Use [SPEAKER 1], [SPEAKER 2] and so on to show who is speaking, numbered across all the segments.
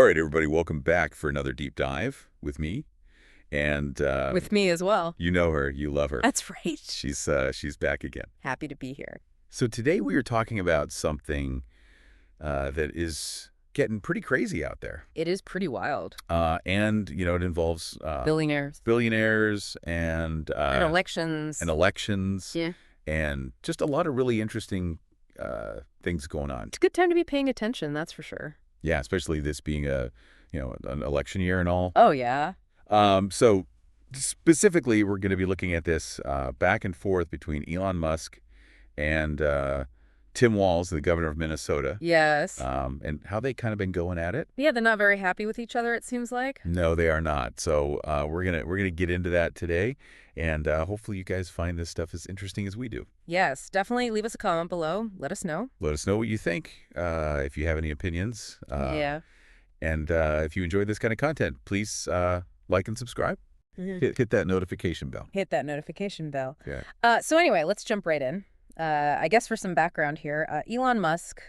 [SPEAKER 1] All right, everybody, welcome back for another deep dive with me. And
[SPEAKER 2] With me as well.
[SPEAKER 1] you know her, you love her.
[SPEAKER 2] That's right.
[SPEAKER 1] She's back again.
[SPEAKER 2] Happy to be here.
[SPEAKER 1] So today we are talking about something that is getting pretty crazy out there.
[SPEAKER 2] It is pretty wild.
[SPEAKER 1] And, it involves
[SPEAKER 2] Billionaires.
[SPEAKER 1] billionaires
[SPEAKER 2] And elections.
[SPEAKER 1] elections
[SPEAKER 2] Yeah.
[SPEAKER 1] and just a lot of really interesting things going on.
[SPEAKER 2] It's a good time to be paying attention, that's for sure.
[SPEAKER 1] Yeah, especially this being an election year and all.
[SPEAKER 2] Oh, yeah.
[SPEAKER 1] So specifically, we're going to be looking at this back and forth between Elon Musk and Tim Walz, the governor of Minnesota.
[SPEAKER 2] Yes.
[SPEAKER 1] And how they kind of been going at it.
[SPEAKER 2] Yeah, they're not very happy with each other, it seems like.
[SPEAKER 1] No, they are not. So we're gonna get into that today, and hopefully you guys find this stuff as interesting as we do.
[SPEAKER 2] Yes, definitely leave us a comment below. Let us know.
[SPEAKER 1] Let us know what you think, if you have any opinions.
[SPEAKER 2] Yeah.
[SPEAKER 1] And if you enjoy this kind of content, please like and subscribe. Hit that notification bell.
[SPEAKER 2] Hit that notification bell.
[SPEAKER 1] Yeah.
[SPEAKER 2] So anyway, let's jump right in. I guess for some background here, Elon Musk,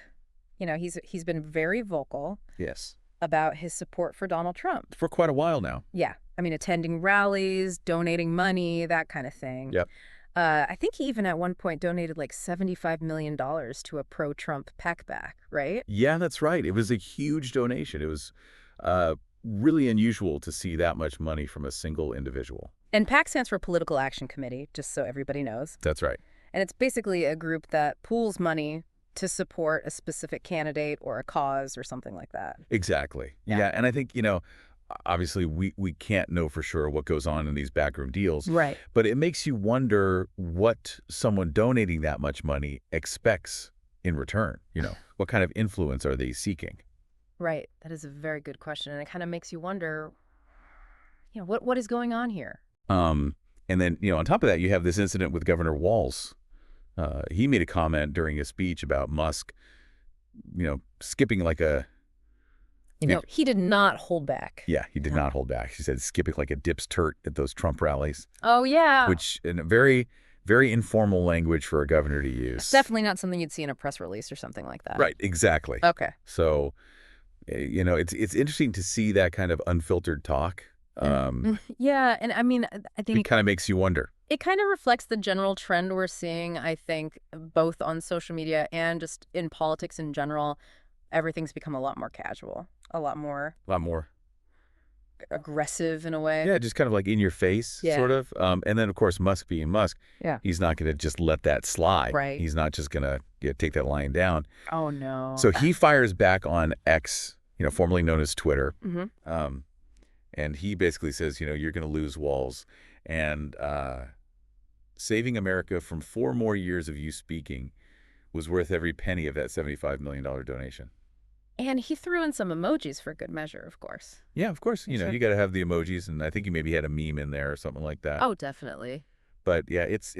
[SPEAKER 2] he's been very vocal
[SPEAKER 1] Yes.
[SPEAKER 2] about his support for Donald Trump.
[SPEAKER 1] For quite a while now.
[SPEAKER 2] Yeah. I mean, attending rallies, donating money, that kind of thing.
[SPEAKER 1] Yep.
[SPEAKER 2] I think he even at one point donated like $75 million to a pro-Trump PAC, right?
[SPEAKER 1] Yeah, that's right. It was a huge donation. It was really unusual to see that much money from a single individual.
[SPEAKER 2] And PAC stands for Political Action Committee, just so everybody knows.
[SPEAKER 1] That's right.
[SPEAKER 2] And it's basically a group that pools money to support a specific candidate or a cause or something like that.
[SPEAKER 1] Exactly.
[SPEAKER 2] Yeah.
[SPEAKER 1] Yeah, and I think, obviously we can't know for sure what goes on in these backroom deals.
[SPEAKER 2] Right.
[SPEAKER 1] But it makes you wonder what someone donating that much money expects in return. What kind of influence are they seeking?
[SPEAKER 2] Right. That is a very good question. And it kind of makes you wonder, what is going on here?
[SPEAKER 1] And then, on top of that, you have this incident with Governor Walz. He made a comment during a speech about Musk, skipping like a...
[SPEAKER 2] He did not hold back.
[SPEAKER 1] Yeah, he did not hold back. She said skipping like a dip's turt at those Trump rallies.
[SPEAKER 2] Oh, yeah.
[SPEAKER 1] Which, in a very, very informal language for a governor to use.
[SPEAKER 2] It's definitely not something you'd see in a press release or something like that.
[SPEAKER 1] Right, exactly.
[SPEAKER 2] Okay.
[SPEAKER 1] So, it's interesting to see that kind of unfiltered talk.
[SPEAKER 2] Yeah, and I mean, I think
[SPEAKER 1] it kind of makes you wonder.
[SPEAKER 2] it kind of reflects the general trend we're seeing, I think, both on social media and just in politics in general. Everything's become a lot more casual, a lot more aggressive in a way.
[SPEAKER 1] Yeah, just kind of like in your face,
[SPEAKER 2] Yeah.
[SPEAKER 1] sort of. And then, of course, Musk being Musk,
[SPEAKER 2] Yeah.
[SPEAKER 1] he's not going to just let that slide.
[SPEAKER 2] Right.
[SPEAKER 1] He's not just going to take that line down.
[SPEAKER 2] Oh, no.
[SPEAKER 1] So he fires back on X, formerly known as Twitter.
[SPEAKER 2] Mm-hmm.
[SPEAKER 1] And he basically says, you're going to lose Walz. And saving America from 4 more years of you speaking was worth every penny of that $75 million donation.
[SPEAKER 2] And he threw in some emojis for good measure, of course.
[SPEAKER 1] Yeah, of course.
[SPEAKER 2] Sure.
[SPEAKER 1] You got to have the emojis. And I think he maybe had a meme in there or something like that.
[SPEAKER 2] Oh, definitely.
[SPEAKER 1] But yeah, it's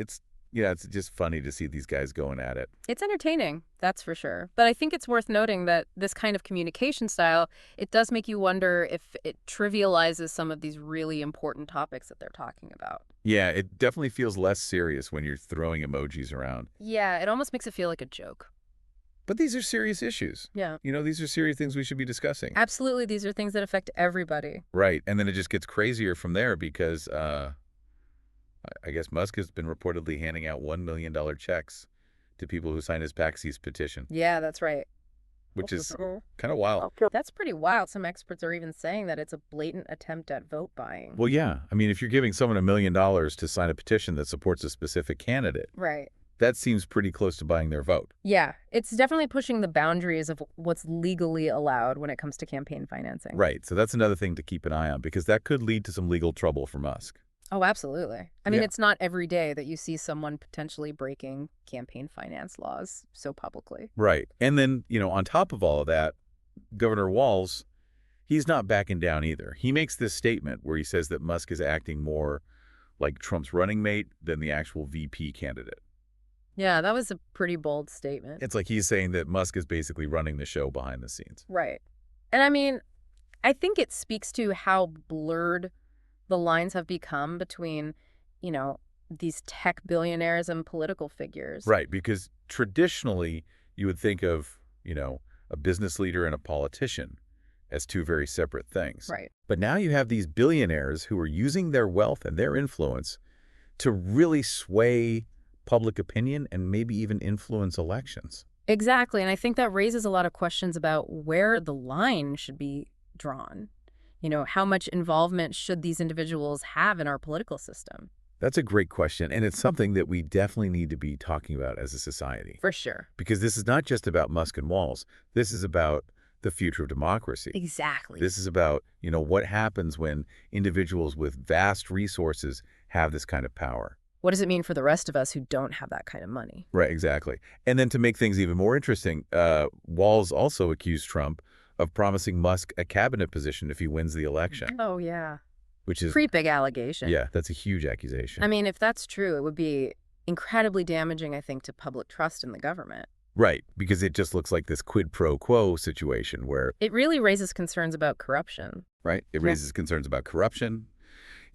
[SPEAKER 1] just funny to see these guys going at it.
[SPEAKER 2] It's entertaining, that's for sure. But I think it's worth noting that this kind of communication style, it does make you wonder if it trivializes some of these really important topics that they're talking about.
[SPEAKER 1] Yeah, it definitely feels less serious when you're throwing emojis around.
[SPEAKER 2] Yeah, it almost makes it feel like a joke.
[SPEAKER 1] But these are serious issues.
[SPEAKER 2] Yeah.
[SPEAKER 1] These are serious things we should be discussing.
[SPEAKER 2] Absolutely. These are things that affect everybody.
[SPEAKER 1] Right. And then it just gets crazier from there because I guess Musk has been reportedly handing out $1 million checks to people who signed his PAC's petition.
[SPEAKER 2] Yeah, that's right.
[SPEAKER 1] Which is kind of wild.
[SPEAKER 2] That's pretty wild. Some experts are even saying that it's a blatant attempt at vote buying.
[SPEAKER 1] Well, yeah. I mean, if you're giving someone $1 million to sign a petition that supports a specific candidate,
[SPEAKER 2] right,
[SPEAKER 1] that seems pretty close to buying their vote.
[SPEAKER 2] Yeah, it's definitely pushing the boundaries of what's legally allowed when it comes to campaign financing.
[SPEAKER 1] Right. So that's another thing to keep an eye on because that could lead to some legal trouble for Musk.
[SPEAKER 2] Oh, absolutely. I mean,
[SPEAKER 1] Yeah.
[SPEAKER 2] It's not every day that you see someone potentially breaking campaign finance laws so publicly.
[SPEAKER 1] Right. And then, on top of all of that, Governor Walz, he's not backing down either. He makes this statement where he says that Musk is acting more like Trump's running mate than the actual VP candidate.
[SPEAKER 2] Yeah, that was a pretty bold statement.
[SPEAKER 1] It's like he's saying that Musk is basically running the show behind the scenes.
[SPEAKER 2] Right. And I mean, I think it speaks to how blurred the lines have become between, these tech billionaires and political figures.
[SPEAKER 1] Right, because traditionally you would think of, a business leader and a politician as two very separate things.
[SPEAKER 2] Right.
[SPEAKER 1] But now you have these billionaires who are using their wealth and their influence to really sway public opinion and maybe even influence elections.
[SPEAKER 2] Exactly. And I think that raises a lot of questions about where the line should be drawn. How much involvement should these individuals have in our political system?
[SPEAKER 1] That's a great question, and it's something that we definitely need to be talking about as a society.
[SPEAKER 2] For sure.
[SPEAKER 1] Because this is not just about Musk and Walz. This is about the future of democracy.
[SPEAKER 2] Exactly.
[SPEAKER 1] This is about, what happens when individuals with vast resources have this kind of power.
[SPEAKER 2] What does it mean for the rest of us who don't have that kind of money?
[SPEAKER 1] Right, exactly. And then to make things even more interesting, Walz also accused Trump of promising Musk a cabinet position if he wins the election,
[SPEAKER 2] Oh, yeah.
[SPEAKER 1] which is,
[SPEAKER 2] Pretty big allegation.
[SPEAKER 1] yeah, that's a huge accusation.
[SPEAKER 2] I mean, if that's true, it would be incredibly damaging, I think, to public trust in the government.
[SPEAKER 1] Right, because it just looks like this quid pro quo situation where,
[SPEAKER 2] It really raises concerns about corruption.
[SPEAKER 1] right, it raises concerns about corruption.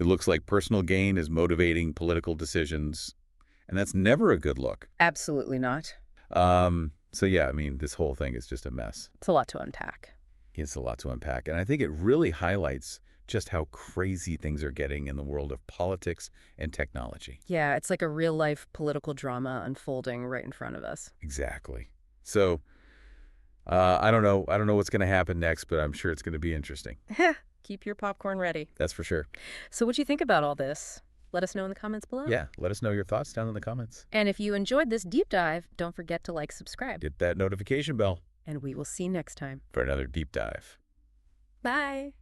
[SPEAKER 1] It looks like personal gain is motivating political decisions, and that's never a good look.
[SPEAKER 2] Absolutely not.
[SPEAKER 1] So yeah, I mean, this whole thing is just a mess.
[SPEAKER 2] It's a lot to unpack.
[SPEAKER 1] It's a lot to unpack, and I think it really highlights just how crazy things are getting in the world of politics and technology.
[SPEAKER 2] Yeah, it's like a real-life political drama unfolding right in front of us.
[SPEAKER 1] Exactly. So, I don't know what's going to happen next, but I'm sure it's going to be interesting.
[SPEAKER 2] Keep your popcorn ready.
[SPEAKER 1] That's for sure.
[SPEAKER 2] So what'd you think about all this? Let us know in the comments below.
[SPEAKER 1] Yeah, let us know your thoughts down in the comments.
[SPEAKER 2] And if you enjoyed this deep dive, don't forget to subscribe.
[SPEAKER 1] Hit that notification bell
[SPEAKER 2] And we will see you next time.
[SPEAKER 1] for another deep dive.
[SPEAKER 2] Bye.